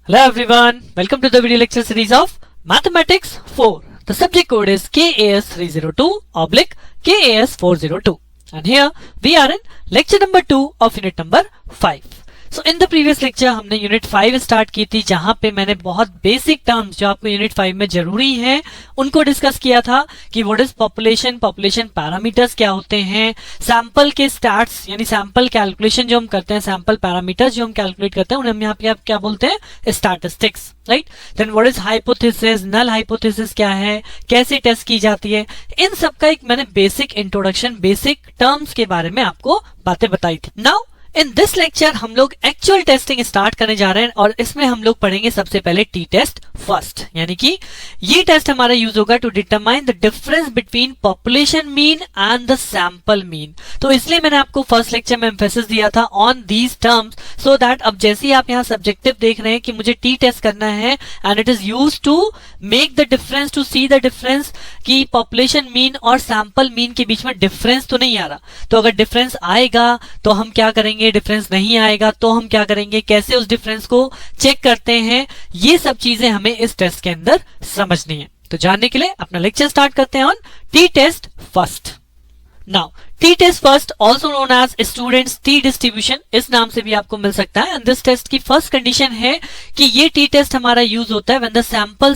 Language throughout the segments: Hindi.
Hello everyone, welcome to the video lecture series of Mathematics 4. The subject code is KAS302/KAS402 and here we are in lecture number 2 of unit number 5. So in the previous lecture हमने यूनिट 5 स्टार्ट की थी जहां पे मैंने बहुत बेसिक टर्म्स जो आपको यूनिट 5 में जरूरी हैं उनको डिस्कस किया था कि what is population, population parameters क्या होते हैं, सैंपल के स्टैट्स यानी सैंपल कैलकुलेशन जो हम करते हैं, सैंपल पैरामीटर्स जो हम कैलकुलेट करते हैं उन्हें हम यहाँ पे आप क्या बोलते हैं, statistics, right. Then what is hypothesis, null hypothesis क्या है, कैसे टेस्ट की जाती है, इन सब का एक मैंने बेसिक इंट्रोडक्शन, बेसिक टर्म्स के बारे में आपको बातें बताई थी. नाउ इन दिस लेक्चर हम लोग एक्चुअल टेस्टिंग स्टार्ट करने जा रहे हैं और इसमें हम लोग पढ़ेंगे सबसे पहले टी टेस्ट फर्स्ट, यानी कि ये टेस्ट हमारा यूज होगा to determine the difference between population mean and the sample mean. तो इसलिए मैंने आपको फर्स्ट लेक्चर में एम्फेसिस दिया था on these terms so that अब जैसे ही आप यहाँ सब्जेक्टिव देख रहे हैं कि मुझे टी टेस्ट करना है and it is use to make the difference, to see the difference कि पॉपुलेशन मीन और सैंपल मीन के बीच में डिफरेंस तो नहीं आ रहा. तो अगर डिफरेंस आएगा तो हम क्या करेंगे, डिफरेंस नहीं आएगा तो हम क्या करेंगे, कैसे उस डिफरेंस को चेक करते हैं, ये सब चीजें हमें इस टेस्ट के अंदर समझनी है. तो जानने के लिए अपना लेक्चर स्टार्ट करते हैं on t test first. Now t test first also known as students t distribution, इस नाम से भी आपको मिल सकता है. एंड दिस टेस्ट की फर्स्ट कंडीशन है कि ये टी टेस्ट हमारा यूज होता है when the sample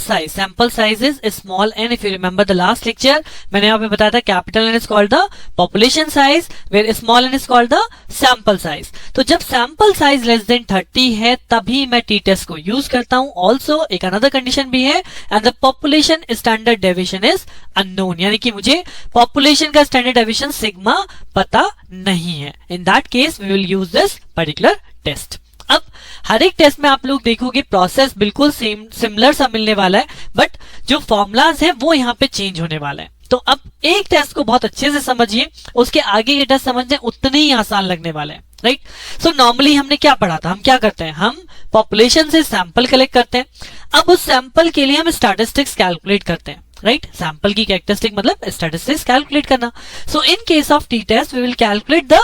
size is small n. If you remember the last lecture मैंने यहाँ पे बताया था capital n is called the population size where small n is called the sample size. तो जब सैंपल साइज लेस देन 30 है तभी मैं टी टेस्ट को यूज करता हूं. ऑल्सो एक अनदर कंडीशन भी है and the population standard deviation is unknown, यानी कि मुझे पॉपुलेशन का स्टैंडर्ड डेविएशन सिग्मा पता नहीं है. In that case we will use this particular test. अब हर एक टेस्ट में आप लोग देखोगे प्रोसेस बिल्कुल सेम सिमिलर सा मिलने वाला है बट जो फॉर्मूलाज है वो यहाँ पे चेंज होने वाला है. तो अब एक टेस्ट को बहुत अच्छे से समझिए, उसके आगे के टेस्ट समझने उतने ही आसान लगने वाले हैं, राइट. सो नॉर्मली हमने क्या पढ़ा था, हम क्या करते हैं, हम पॉपुलेशन से सैंपल कलेक्ट करते हैं. अब उस सैंपल के लिए हम स्टैटिस्टिक्स कैलकुलेट करते हैं, राइट. सैंपल की कैरेक्टरिस्टिक मतलब स्टैटिस्टिक्स कैलकुलेट करना. So in case of T test we will calculate the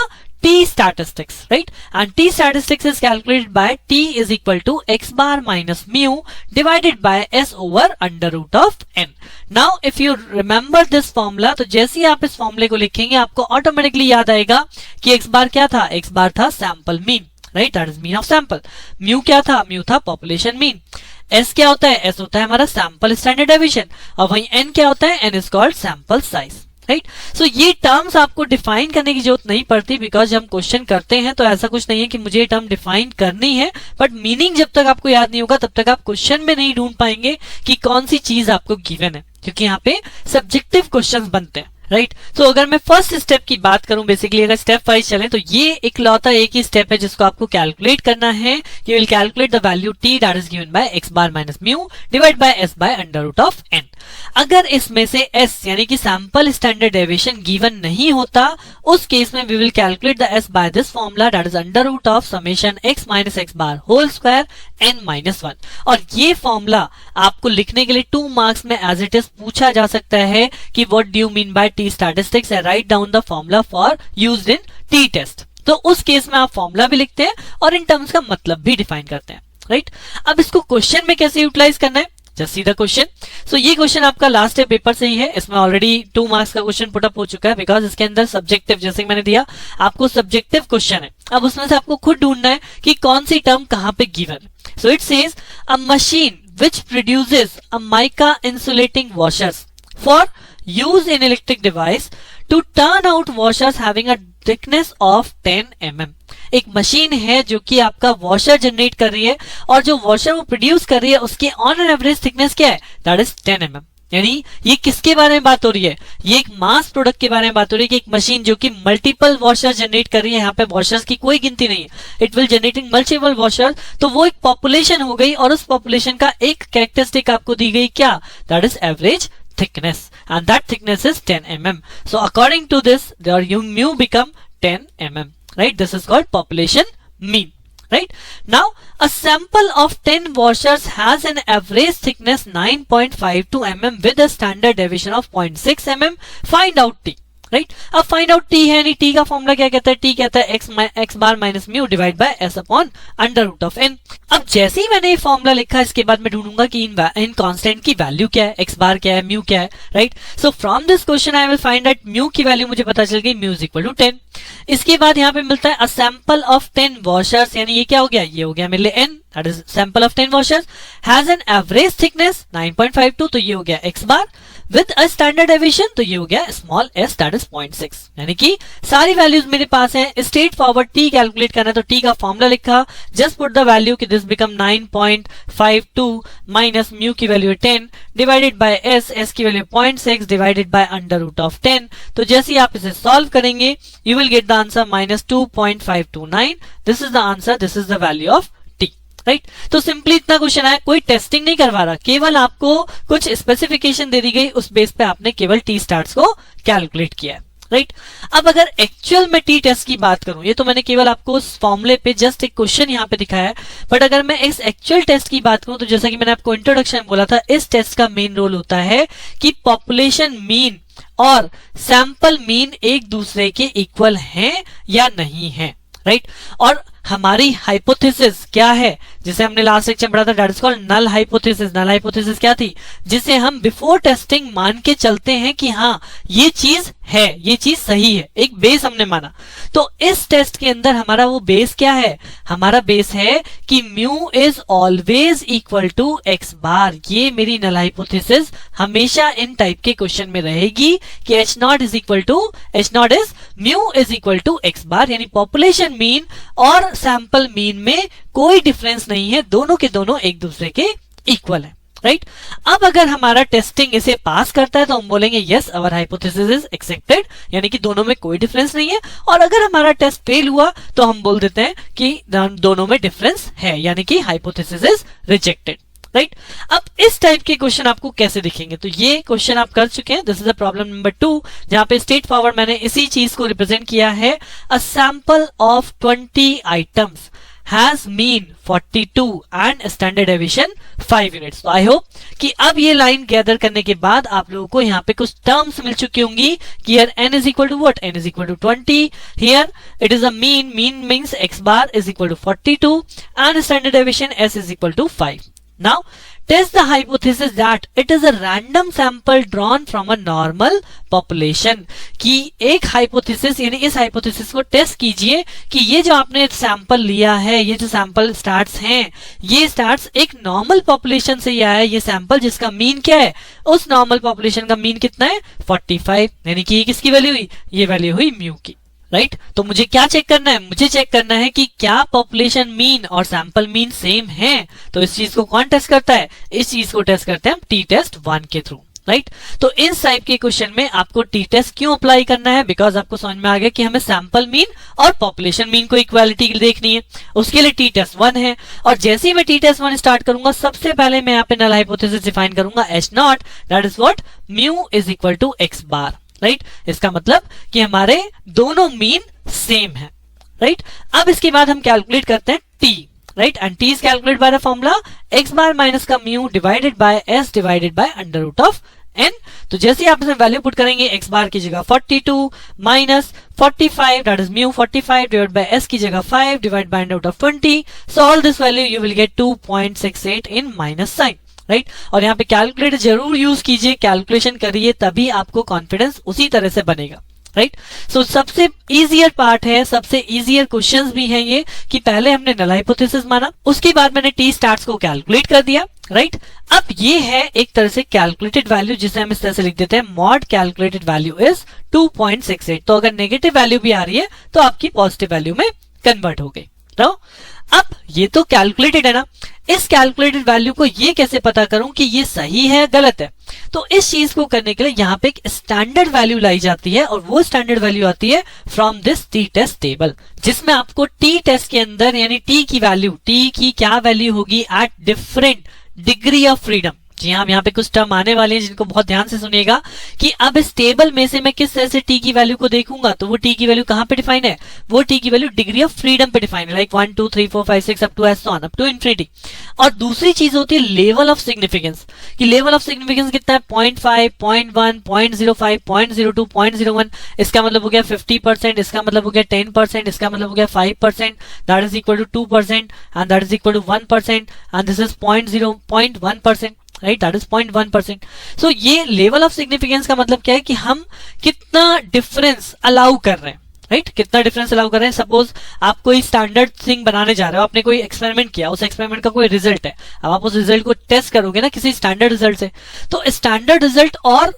T statistics, right? And T statistics is calculated by T is equal to x bar minus mu divided by S over under root of n. Now, if you remember this formula, तो जैसे ही आप इस फॉर्मूले को लिखेंगे आपको ऑटोमेटिकली याद आएगा कि x bar क्या था, x bar था sample mean, right. That is mean of sample. Mu क्या था, म्यू था पॉपुलेशन मीन. S क्या होता है, S होता है हमारा सैंपल स्टैंडर्ड डेविएशन और वहीं n क्या होता है, n is called sample size, right. So ये टर्म्स आपको डिफाइन करने की जरूरत नहीं पड़ती बिकॉज हम क्वेश्चन करते हैं तो ऐसा कुछ नहीं है कि मुझे ये टर्म डिफाइन करनी है, बट मीनिंग जब तक आपको याद नहीं होगा तब तक आप क्वेश्चन में नहीं ढूंढ पाएंगे कि कौन सी चीज आपको गिवन है, क्योंकि यहाँ पे सब्जेक्टिव क्वेश्चंस बनते हैं, राइट. तो अगर मैं फर्स्ट स्टेप की बात करूं, बेसिकली अगर स्टेप वाइज चले तो ये इकलौता एक ही स्टेप है जिसको आपको कैलकुलेट करना है. You will calculate the value t that is given by x bar minus mu divide by s by under root of n. अगर इसमें से s यानी कि सैंपल स्टैंडर्ड डेविएशन गिवन नहीं होता उस केस में we will calculate the s by this formula that is under root of summation x minus x bar whole square n minus 1. और ये फॉर्मूला आपको लिखने के लिए 2 मार्क्स में एज इट इज पूछा जा सकता है कि what do you mean by t statistics and write down the formula for used in t test. तो उस केस में आप फॉर्मूला भी लिखते हैं और इन टर्म्स का मतलब भी डिफाइन करते हैं, राइट. अब इसको क्वेश्चन में कैसे यूटिलाइज करना है, जस्ट सी द क्वेश्चन. सो ये क्वेश्चन आपका लास्ट पेपर से ही है, इसमें ऑलरेडी 2 मार्क्स का क्वेश्चन पुटअप हो चुका है बिकॉज इसके अंदर सब्जेक्टिव, जैसे मैंने दिया आपको सब्जेक्टिव क्वेश्चन है. अब उसमें से आपको खुद ढूंढना है कि कौन सी टर्म कहां पे गिवन है. So it says a machine which produces a mica insulating washers for use in electric device to turn out washers having a thickness of 10 mm. एक मशीन है जो कि आपका वॉशर जनरेट कर रही है और जो वॉशर वो प्रोड्यूस कर रही है उसकी ऑन एन एवरेज थिकनेस क्या है, दैट इज 10 mm. यानी ये किसके बारे में बात हो रही है, ये एक मास प्रोडक्ट के बारे में बात हो रही है कि एक मशीन जो कि मल्टीपल वॉशर जनरेट कर रही है. यहाँ पे वॉशर्स की कोई गिनती नहीं है, it will generating multiple washer. तो वो एक पॉपुलेशन हो गई और उस पॉपुलेशन का एक कैरेक्टरिस्टिक आपको दी गई क्या, that is average thickness and that thickness is 10 mm. So according to this your mu become 10 mm, right. This is called population mean, right. Now a sample of 10 washers has an average thickness 9.52 mm with a standard deviation of 0.6 mm. Find out t. Right. अब फाइंड आउट टी है नहीं, टी का फॉर्मूला क्या कहता है, टी कहता है x bar minus mu divide by s upon under root of n. अब जैसे ही मैंने ये फॉर्मूला लिखा, इसके बाद मैं ढूंढूंगा कि इन कांस्टेंट की वैल्यू क्या है, एक्स बार क्या है, म्यू क्या है, right. So from this question I will find that mu की वैल्यू मुझे पता चल गई, म्यू इज इक्वल टू 10। इसके बाद यहाँ पे मिलता है अ सैंपल ऑफ 10 वॉशर्स, यानी ये क्या हो गया, ये हो गया मेरे लिए n, that is sample of 10 washers has an average thickness 9.52, तो ये हो गया x bar with a standard deviation, तो ये हो गया स्मॉल s दैट इज 0.6। यानी कि सारी वैल्यूज मेरे पास हैं। स्ट्रेट फॉरवर्ड t कैलकुलेट करना है तो t का फॉर्मूला लिखा, जस्ट पुट द वैल्यू कि दिस बिकम 9.52 माइनस म्यू की वैल्यू 10 डिवाइडेड बाय s की value 0.6 divided by under root of 10। तो जैसे ही आप इसे सॉल्व करेंगे you will get the answer minus 2.529। This is the answer, this is the value of right. तो सिंपली इतना क्वेश्चन है, कोई टेस्टिंग नहीं करवा रहा, केवल आपको कुछ स्पेसिफिकेशन दे दी गई, उस बेस पे आपने केवल टी स्टार्ट्स को कैलकुलेट किया है, राइट। अब अगर एक्चुअल में टी टेस्ट की बात करूं, ये तो मैंने केवल आपको उस फॉर्मूले पे जस्ट एक क्वेश्चन यहाँ पे दिखाया है, बट अगर मैं इस एक्चुअल टेस्ट की बात करूं तो जैसा कि मैंने आपको इंट्रोडक्शन बोला था, इस टेस्ट का मेन रोल होता है कि पॉपुलेशन मीन और सैंपल मीन एक दूसरे के इक्वल हैं या नहीं है, राइट। और हमारी हाइपोथेसिस क्या है, जिसे हमने लास्ट लेक्चर में पढ़ा था, that is called null hypothesis. Null hypothesis क्या थी, जिसे हम बिफोर टेस्टिंग मान के चलते हैं कि हाँ ये चीज है, ये चीज सही है, एक बेस हमने माना। तो इस टेस्ट के अंदर हमारा वो बेस क्या है, हमारा बेस है कि mu is always equal to x bar. ये मेरी नल हाइपोथेसिस हमेशा इन टाइप के क्वेश्चन में रहेगी कि H naught is mu is equal to x bar, यानी पॉपुलेशन मीन और सैंपल मीन में कोई डिफरेंस नहीं है, दोनों के दोनों एक दूसरे के इक्वल है, राइट। अब अगर हमारा टेस्टिंग इसे पास करता है तो हम बोलेंगे yes our hypothesis is accepted, यानी कि दोनों में कोई डिफरेंस नहीं है। और अगर हमारा टेस्ट फेल हुआ तो हम बोल देते हैं कि दोनों में डिफरेंस है, यानी कि हाइपोथेसिस इज रिजेक्टेड, राइट। अब इस टाइप के क्वेश्चन आपको कैसे दिखेंगे, तो ये क्वेश्चन आप कर चुके हैं, this is the problem number 2, जहां पे स्ट्रेट फॉरवर्ड मैंने इसी चीज को रिप्रेजेंट किया है। A sample of 20 items has mean 42 and standard deviation 5 units। तो आई होप कि अब ये लाइन गैदर करने के बाद आप लोगों को यहाँ पे कुछ टर्म्स मिल चुकी होंगी कि यार n is equal to what, n is equal to 20, here it is a mean means x bar is equal to 42 and standard deviation s is equal to 5। Now test the hypothesis that it is a random sample drawn from a normal population। कि एक हाइपोथेसिस, यानी इस हाइपोथेसिस को टेस्ट कीजिए कि ये जो आपने सैंपल लिया है, ये जो सैंपल स्टार्ट्स हैं, ये स्टार्ट्स एक नॉर्मल पॉपुलेशन से ही आया है। ये सैंपल जिसका मीन क्या है, उस नॉर्मल पॉपुलेशन का मीन कितना है 45, यानी कि ये किसकी वैल्यू हुई, ये वैल्यू हुई म्यू की, राइट। तो मुझे क्या चेक करना है, मुझे चेक करना है कि क्या पॉपुलेशन मीन और सैंपल मीन सेम है। तो इस चीज को कौन टेस्ट करता है, इस चीज को टेस्ट करते हैं हम टी टेस्ट 1 के थ्रू, राइट। तो इस टाइप के क्वेश्चन में आपको टी टेस्ट क्यों अप्लाई करना है, बिकॉज आपको समझ में आ गया कि हमें सैंपल मीन और पॉपुलेशन मीन को इक्वालिटी देखनी है, उसके लिए टी टेस्ट 1 है। और जैसे ही मैं टी टेस्ट 1 स्टार्ट करूंगा, सबसे पहले मैं यहाँ पे नल हाइपोथेसिस डिफाइन करूंगा, h naught that is what, mu is equal to x bar, right. इसका मतलब कि हमारे दोनों मीन सेम है, राइट। अब इसके बाद हम कैलकुलेट करते हैं T, right, and T is calculate by the formula X bar minus का mu divided by S divided by under root of N. तो जैसे ही आप इसमें वैल्यू पुट करेंगे, एक्स बार की जगह 42 minus 45 that is mu 45 divided by S की जगह 5 divided by under root of 20। So all this value you will get 2.68 in minus sign, right. और यहाँ पे कैलकुलेटर जरूर यूज कीजिए, कैलकुलेशन करिए, तभी आपको कॉन्फिडेंस उसी तरह से बनेगा, राइट। सो सबसे इजियर पार्ट है, सबसे इजियर क्वेश्चंस भी हैं ये, कि पहले हमने नल हाइपोथेसिस माना, उसके बाद मैंने टी स्टार्ट्स को कैलकुलेट कर दिया, राइट। अब ये है एक तरह से कैलकुलेटेड वैल्यू, जिसे हम इस तरह से लिख देते हैं मॉड कैलकुलेटेड वैल्यू इज 2.68। तो अगर नेगेटिव वैल्यू भी आ रही है तो आपकी पॉजिटिव वैल्यू में कन्वर्ट हो गई। तो अब ये तो कैलकुलेटेड है ना, इस कैलकुलेटेड वैल्यू को ये कैसे पता करूं कि ये सही है गलत है। तो इस चीज को करने के लिए यहाँ पे एक स्टैंडर्ड वैल्यू लाई जाती है, और वो स्टैंडर्ड वैल्यू आती है from this t test table, जिसमें आपको टी टेस्ट के अंदर यानी टी की वैल्यू, टी की क्या वैल्यू होगी at different degree of freedom, जी हाँ, यहाँ पे कुछ टर्म आने वाले हैं जिनको बहुत ध्यान से सुनिएगा कि अब इस टेबल में से मैं किस तरह से टी की वैल्यू को देखूंगा। तो वो टी की वैल्यू कहाँ पे डिफाइन है, वो टी की वैल्यू डिग्री ऑफ फ्रीडम पे डिफाइन है, like 1 2 3 4 5 6 up to s on up to infinity. और दूसरी चीज होती है लेवल ऑफ सिग्निफिकेंस, कि लेवल ऑफ सिग्निफिकेंस कितना है, 0.5 0.1 0.05 0.02 0.01। इसका मतलब हो गया 50%, इसका मतलब हो गया 10%, इसका मतलब हो गया 5%, that is equal to 2% and that is equal to 1% and this is 0.1%, right, that is 0.1%। So ये लेवल ऑफ सिग्निफिकेंस का मतलब क्या है कि हम कितना डिफरेंस अलाउ कर रहे हैं, राइट, कितना डिफरेंस अलाउ कर रहे हैं। सपोज आप कोई स्टैंडर्ड थिंग बनाने जा रहे हो, आपने कोई एक्सपेरिमेंट किया, उस एक्सपेरिमेंट का कोई रिजल्ट है, अब आप उस रिजल्ट को टेस्ट करोगे ना किसी स्टैंडर्ड रिजल्ट से, तो स्टैंडर्ड रिजल्ट और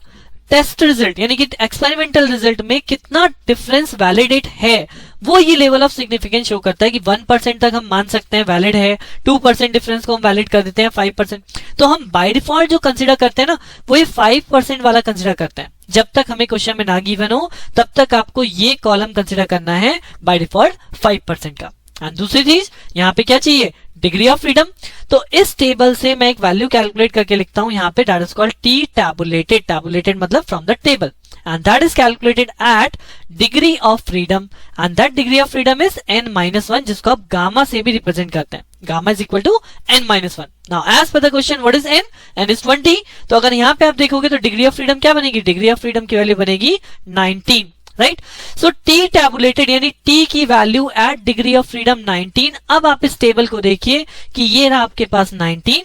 टेस्ट रिजल्ट यानी कि एक्सपेरिमेंटल रिजल्ट में कितना डिफरेंस वैलिडेट है, वो ये लेवल ऑफ सिग्निफिकेंस शो करता है कि 1% तक हम मान सकते हैं वैलिड है, 2% डिफरेंस को हम वैलिड कर देते हैं 5%। तो हम बाय डिफॉल्ट जो कंसीडर करते हैं ना, वो ये 5% वाला कंसीडर करते हैं। जब तक हमें क्वेश्चन में ना गिवन हो तब तक आपको ये कॉलम कंसीडर करना है बाय डिफॉल्ट 5% का। एंड दूसरी चीज यहाँ पे क्या चाहिए, डिग्री ऑफ फ्रीडम। तो इस टेबल से मैं एक वैल्यू कैलकुलेट करके लिखता हूं यहाँ पे, that is called T tabulated, tabulated मतलब from the table, and that is calculated at degree of freedom and that degree of freedom is n-1, जिसको आप गामा से भी रिप्रेजेंट करते हैं, gamma is equal to n-1। now as per the question what is n is 20। तो अगर यहाँ पे आप देखोगे तो डिग्री ऑफ फ्रीडम क्या बनेगी, डिग्री ऑफ फ्रीडम की वैल्यू बनेगी 19, राइट। सो टी टैबुलेटेड यानी टी की value at degree of freedom 19। अब आप इस टेबल को देखिए कि ये रहा आपके पास 19,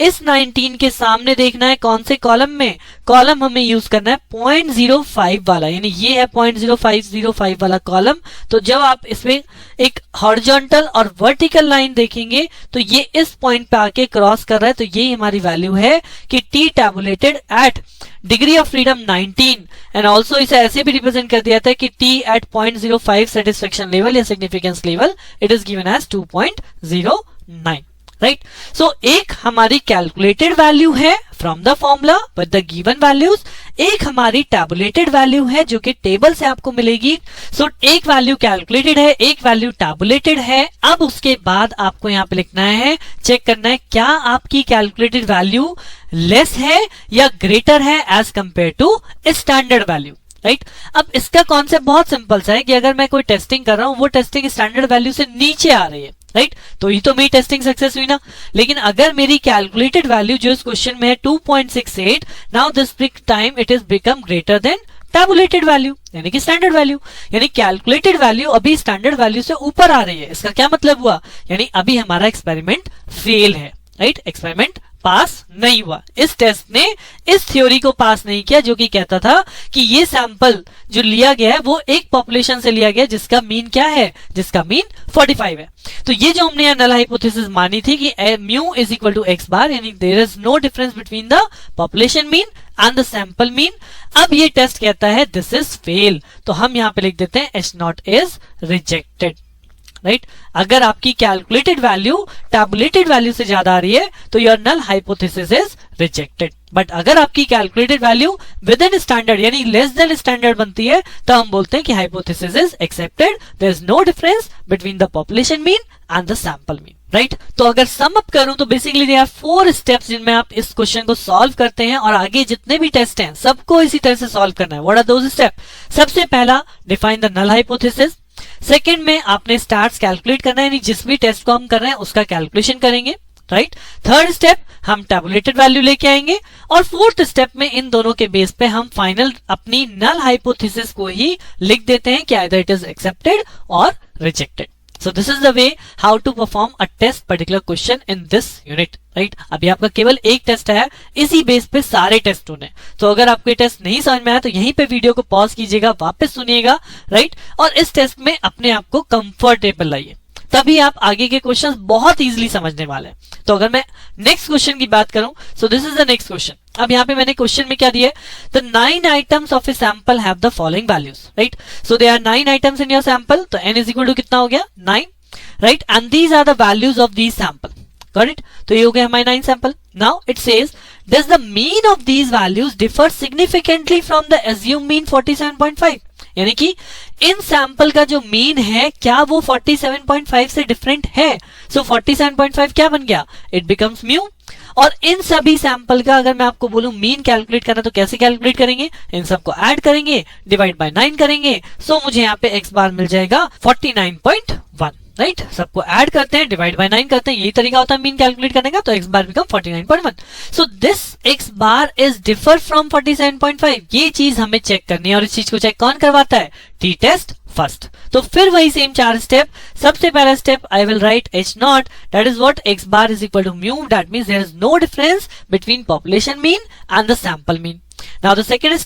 इस 19 के सामने देखना है कौन से कॉलम में, कॉलम हमें यूज करना है 0.05 वाला, यानी ये है 0.0505 वाला कॉलम। तो जब आप इसमें एक हॉरिजॉन्टल और वर्टिकल लाइन देखेंगे तो ये इस पॉइंट पे आके क्रॉस कर रहा है, तो ये हमारी वैल्यू है कि T tabulated at degree of freedom 19। And also इसे ऐसे भी रिप्रेजेंट कर दिया था कि टी एट 0.05 सेटिस्फेक्शन लेवल या significance level, it is given as 2.09, right. So एक हमारी कैलकुलेटेड वैल्यू है from the formula with the given values, एक हमारी टैबुलेटेड वैल्यू है जो कि टेबल से आपको मिलेगी। सो एक वैल्यू कैलकुलेटेड है, एक वैल्यू टैबुलेटेड है। अब उसके बाद आपको यहाँ पे लिखना है, चेक करना है क्या आपकी कैलकुलेटेड वैल्यू लेस है या ग्रेटर है as compare to standard value, right. अब इसका कॉन्सेप्ट बहुत सिंपल सा है कि अगर मैं कोई टेस्टिंग कर रहा हूं, वो टेस्टिंग स्टैंडर्ड वैल्यू से नीचे आ रही है, राइट, तो ये तो मेरी टेस्टिंग सक्सेस हुई ना। लेकिन अगर मेरी कैलकुलेटेड वैल्यू जो इस क्वेश्चन में है 2.68, now this time it is become greater than tabulated value यानी कि स्टैंडर्ड वैल्यू, यानी कैलकुलेटेड वैल्यू अभी स्टैंडर्ड वैल्यू से ऊपर आ रही है। इसका क्या मतलब हुआ, यानी अभी हमारा एक्सपेरिमेंट फेल है, राइट, एक्सपेरिमेंट पास नहीं हुआ। इस टेस्ट ने इस थ्योरी को पास नहीं किया जो कि कहता था कि ये सैंपल जो लिया गया है वो एक पॉपुलेशन से लिया गया जिसका मीन क्या है, जिसका मीन 45 है। तो ये जो हमने नल हाइपोथेसिस मानी थी कि mu is equal to x bar, यानी there is no difference between the population mean and the sample mean. अब ये टेस्ट कहता है दिस इज फेल, तो हम यहाँ पे लिख देते हैं H0 इज रिजेक्टेड, राइट। अगर आपकी कैलकुलेटेड वैल्यू टैबुलेटेड वैल्यू से ज्यादा आ रही है तो your null hypothesis is rejected. But अगर आपकी calculated value within standard यानी लेस देन स्टैंडर्ड बनती है तो हम बोलते हैं कि hypothesis is accepted, there is no difference between the population mean and the sample mean, right. तो अगर सम अप करूं तो बेसिकली देयर आर 4 स्टेप्स जिनमें आप इस क्वेश्चन को सॉल्व करते हैं और आगे जितने भी टेस्ट हैं सबको इसी तरह से सॉल्व करना है। व्हाट आर दोज स्टेप, सबसे पहला define the null hypothesis, second में आपने स्टार्स कैलकुलेट करना है, यानी जिस भी टेस्ट को हम कर रहे हैं उसका कैलकुलेशन करेंगे, राइट। थर्ड स्टेप हम टैबुलेटेड वैल्यू लेके आएंगे और फोर्थ स्टेप में इन दोनों के बेस पे हम फाइनल अपनी नल हाइपोथेसिस को ही लिख देते हैं कि आइदर इट इज एक्सेप्टेड और rejected. So this is the way how to perform a test particular question in this unit, right? अभी आपका केवल एक टेस्ट है, इसी बेस पे सारे टेस्ट होने। तो अगर आपको ये टेस्ट नहीं समझ में आया तो यहीं पे वीडियो को पॉज कीजिएगा, वापस सुनिएगा, राइट, और इस टेस्ट में अपने आप को कंफर्टेबल लाइए, तभी आप आगे के क्वेश्चंस बहुत इजीली समझने वाले हैं। तो अगर मैं नेक्स्ट क्वेश्चन की बात करूं, so this is the next question. अब यहाँ पे मैंने क्वेश्चन में क्या दिया है, the 9 items of a sample have the following values, right. So there are 9 items in your sample, तो n इज इक्वल टू कितना हो गया 9, राइट, and these are the values of these sample, got it. तो ये हो गया हमारे 9 sample. Now it says does the mean of these values differ significantly from the assume mean 47.5, यानी कि इन सैंपल का जो मीन है क्या वो 47.5 से डिफरेंट है? सो 47.5 क्या बन गया? It becomes mu. और इन सभी सैंपल का अगर मैं आपको बोलूं मीन कैलकुलेट करना तो कैसे कैलकुलेट करेंगे? इन सबको ऐड करेंगे, डिवाइड बाय 9 करेंगे, सो मुझे यहाँ पे x बार मिल जाएगा 49.1, राइट? सबको ऐड करते हैं, डिवाइड बाय 9 करते हैं, यही तरीका होता है मीन कैलकुलेट करने का। तो x bar become 49.1। So this x bar is differ from 47.5। ये चीज हमें चेक करनी है और इस चीज को चेक कौन करवाता है? T test first. तो फिर वही सेम 4 स्टेप। सबसे पहला step I will write h naught, that is what x bar is equal to mu, that means there is no difference between population mean and the sample mean. Now the second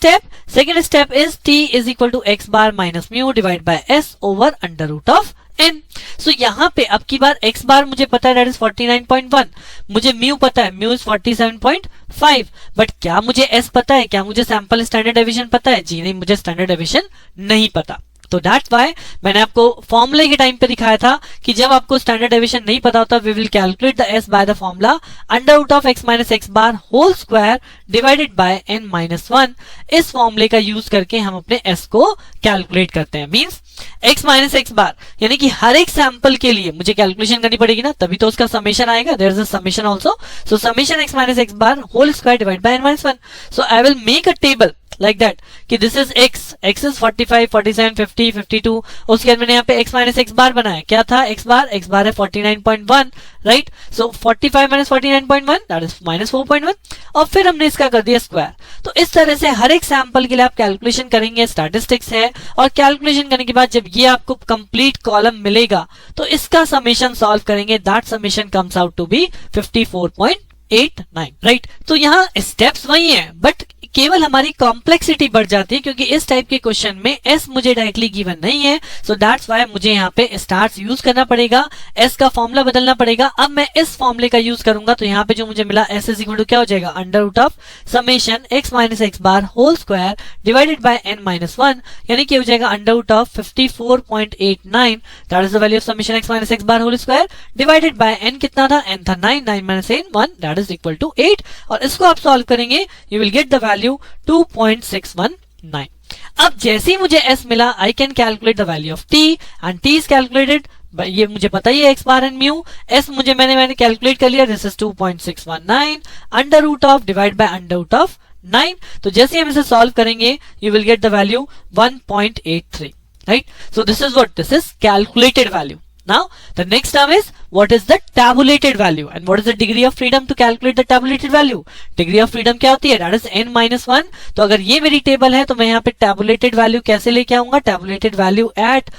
step is t is equal to x bar minus mu divided by s over under root of n. So यहाँ पे अब की बार x बार मुझे पता है that is 49.1, मुझे mu पता है mu is 47.5, बट क्या मुझे s पता है? क्या मुझे सैंपल स्टैंडर्ड डेविएशन पता है? जी नहीं, मुझे स्टैंडर्ड डेविएशन नहीं पता। तो दैट्स व्हाई मैंने आपको फॉर्मूले के टाइम पे दिखाया था कि जब आपको स्टैंडर्ड डेविएशन नहीं पता होता we will calculate the s by the formula under root of x minus x bar whole square divided by n minus 1। इस फॉर्मूले का यूज करके हम अपने s को कैलकुलेट करते हैं। मींस x माइनस x बार यानी कि हर एक सैंपल के लिए मुझे कैलकुलेशन करनी पड़ेगी ना, तभी तो उसका समेशन आएगा। There is a summation also. So summation x minus x bar whole square divide by n minus 1। So I will make a table like that कि this is x is 45, 47, 50, 52। उसके बाद मैंने यहाँ पे x माइनस x बार बनाया। क्या था x बार है 49.1, right? So 45 minus 49.1 that is minus 4.1 और फिर हमने इसका कर दिया स्क्वायर। तो इस तरह से हर एक सैंपल के लिए आप कैलकुलेशन करेंगे, स्टैटिस्टिक्स है, और कैलकुलेशन करने के बाद जब ये आपको कंप्लीट कॉलम मिलेगा तो इसका समेशन सॉल्व करेंगे। That summation comes out to be 54.89, right? तो यहाँ स्टेप्स वही है बट केवल हमारी कॉम्प्लेक्सिटी बढ़ जाती है क्योंकि इस टाइप के क्वेश्चन में s मुझे डायरेक्टली गिवन नहीं है। सो दैट्स व्हाई मुझे यहाँ पे स्टार्स यूज करना पड़ेगा, s का फॉर्मूला बदलना पड़ेगा। अब मैं इस फॉर्मूले का यूज करूंगा तो यहाँ पे जो मुझे मिला s इज इक्वल टू क्या हो जाएगा? Under root of summation x minus x bar whole square divided by n minus 1, यानी कि हो जाएगा under root of 54.89, that is the value of summation x minus x bar whole square divided by n। कितना था? n था 9, 9 minus 1 that is equal to 8। और इसको आप सॉल्व करेंगे you will get the value 2.619। अब जैसे ही मुझे s मिला I can calculate the value of t and t is calculated, ये मुझे पता ही है x bar and mu. s मुझे मैंने कैलकुलेट कर लिया, this is 2.619 under root of divide by under root of 9। तो जैसे हम इसे सॉल्व करेंगे you will get the value 1.83, right? So this is what, this is calculated value. Now the next term is what is the tabulated value and what is the degree of freedom to calculate the tabulated value? Degree of freedom क्या होती है? That is n minus 1। तो अगर ये मेरी टेबल है तो मैं यहाँ पे tabulated value कैसे लेके आऊंगा? Tabulated value at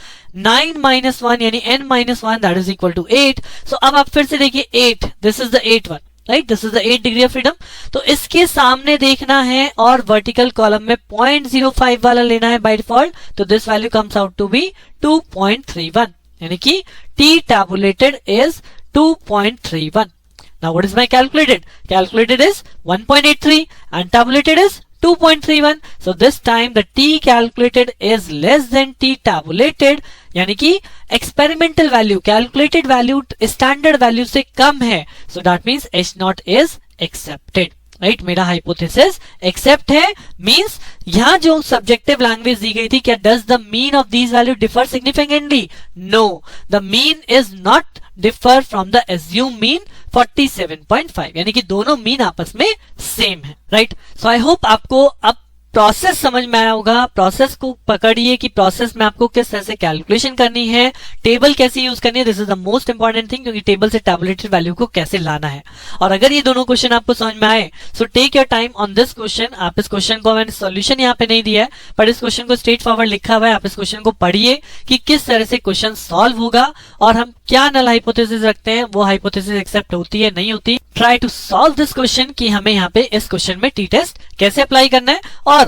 9 minus 1 यानी n minus 1 that is equal to 8। So अब आप फिर से देखिए 8, this is the 8 one, right? This is the 8 degree of freedom. तो इसके सामने देखना है और वर्टिकल कॉलम में 0.05 वाला लेना है बाय डिफॉल्ट। तो this value comes out to be 2.31, यानी कि t tabulated is 2.31। Now what is my calculated? Calculated is 1.83 and tabulated is 2.31। So this time the t calculated is less than t tabulated, यानी कि experimental value calculated value standard value से कम है। So that means h naught is accepted, राइट? मेरा हाइपोथेसिस एक्सेप्ट है। मींस यहाँ जो सब्जेक्टिव लैंग्वेज दी गई थी, क्या does the mean of these value differ significantly? No, the mean is not differ from the assume mean 47.5, यानी कि दोनों मीन आपस में सेम है, राइट? सो आई होप आपको अब प्रोसेस समझ में आया होगा। प्रोसेस को पकड़िए कि प्रोसेस में आपको किस तरह से कैलकुलेशन करनी है, टेबल कैसे यूज करनी है। This is the most important thing, क्योंकि टेबल से टैबुलेटेड वैल्यू को कैसे लाना है। और अगर ये दोनों क्वेश्चन आपको समझ में आए so take your time on this question. आप इस क्वेश्चन को, मैंने सॉल्यूशन यहाँ पे नहीं दिया है पर इस क्वेश्चन को स्ट्रेट फॉरवर्ड लिखा हुआ है, आप इस क्वेश्चन को पढ़िए कि किस तरह से क्वेश्चन सॉल्व होगा और हम क्या नल हाइपोथेसिस रखते हैं, वो हाइपोथेसिस एक्सेप्ट होती है नहीं होती। Try to solve this question कि हमें यहाँ पे इस क्वेश्चन में टी टेस्ट कैसे अप्लाई करना है। और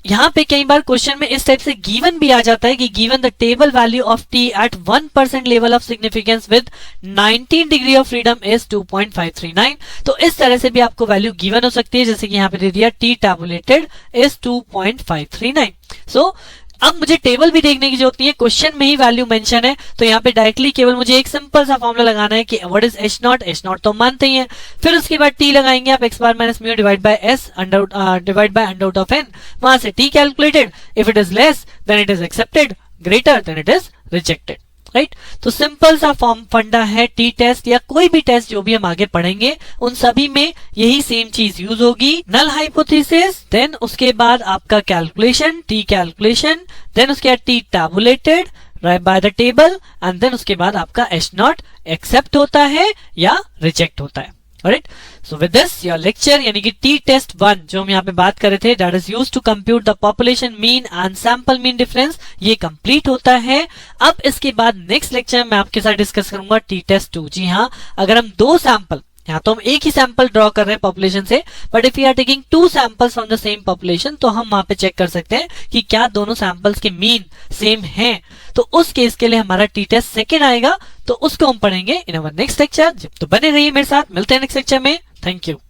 यहाँ पे कई बार क्वेश्चन में इस टाइप से गिवन भी आ जाता है कि given the table value of t at 1% level of significance with 19 degree of freedom is 2.539। तो इस तरह से भी आपको वैल्यू गिवन हो सकती है, जैसे कि यहाँ पे दे दिया टी टैबुलेटेड इज 2.539। सो अब मुझे टेबल भी देखने की जरूरत नहीं है, क्वेश्चन में ही वैल्यू मेंशन है, तो यहाँ पे डायरेक्टली केवल मुझे एक सिंपल सा फॉर्मूला लगाना है कि व्हाट इज एच नॉट तो मानते ही है। फिर उसके बाद टी लगाएंगे आप, x bar minus mu divide by s divide by under root of n, वहां से t calculated, if it is less than it is accepted, greater than it is rejected, right. तो सिंपल सा फॉर्म फंडा है टी टेस्ट या कोई भी टेस्ट जो भी हम आगे पढ़ेंगे उन सभी में यही सेम चीज यूज होगी। नल हाइपोथेसिस, देन उसके बाद आपका कैलकुलेशन, टी कैलकुलेशन, देन उसके बाद t tabulated by the table, and then उसके बाद आपका एच नॉट एक्सेप्ट होता है या रिजेक्ट होता है, right. So with this your lecture यानी कि टी टेस्ट 1 जो हम यहाँ पे बात कर रहे थे, that is used to compute the population mean and sample mean difference, ये कंप्लीट होता है। अब इसके बाद नेक्स्ट लेक्चर में आपके साथ डिस्कस करूंगा टी टेस्ट 2। जी हाँ, अगर हम दो सैंपल, यहाँ तो हम एक ही सैंपल ड्रॉ कर रहे हैं पॉपुलेशन से, but if you are taking two samples from the same population, तो हम वहां पे चेक कर सकते हैं कि क्या दोनों सैंपल्स के मीन सेम हैं। तो उस केस के लिए हमारा टी टेस्ट सेकेंड आएगा, तो उसको हम पढ़ेंगे इन अवर नेक्स्ट लेक्चर। तो बने रहिए मेरे साथ, मिलते हैं नेक्स्ट लेक्चर में। Thank you.